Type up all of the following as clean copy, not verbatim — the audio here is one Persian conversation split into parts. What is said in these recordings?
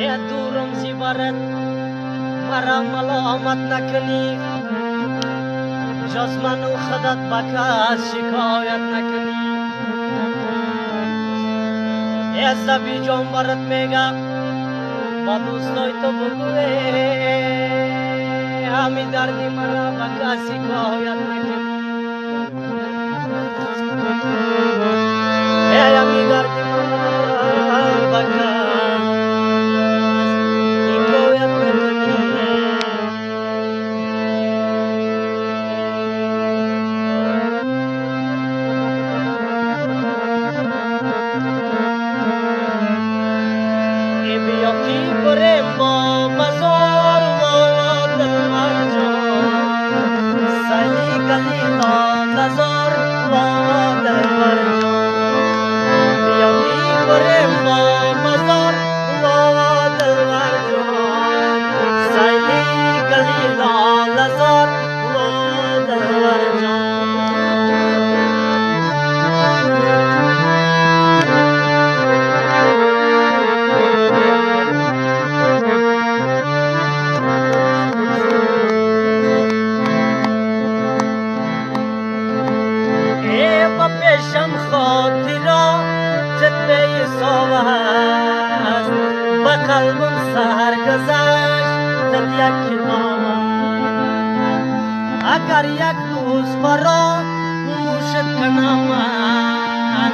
ای دورم زیبارت مرا ملامت نکنی، جز من و خودت با کس شکایت نکنی. ای زبی جان برات میگم با دوستای تو بگوی همی دردی مرا با کس شکایت نکنی. ای همی دردی مرا با کس شکایت نکنی. Ki بریم با مزار و دلبر جان، سیلی گلی لا نزار و دلبر جان. بیا کی بریم با مزار و دلبر جان، سیلی گلی لا نزار و دلبر جان. پیشم خاطرا جدبه ساوه است، به قلبم سهر گذشت در یک کتاب. اگر یک روز مرا موشد کنم من،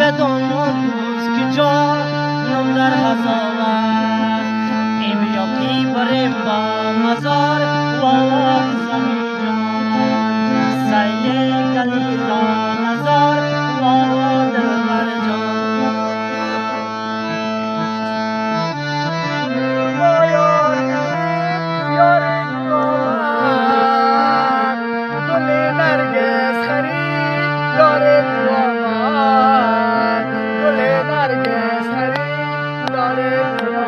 بدان آن روز که جانم در عذاب است. ای بیا کی بریم با مزار و زمین جان، سیل گلیلا نزار و دلبر جان. با یاری یاری آمد، گل نرگس خرید یار تو آمد، گل نرگس خرید یار تو آمد.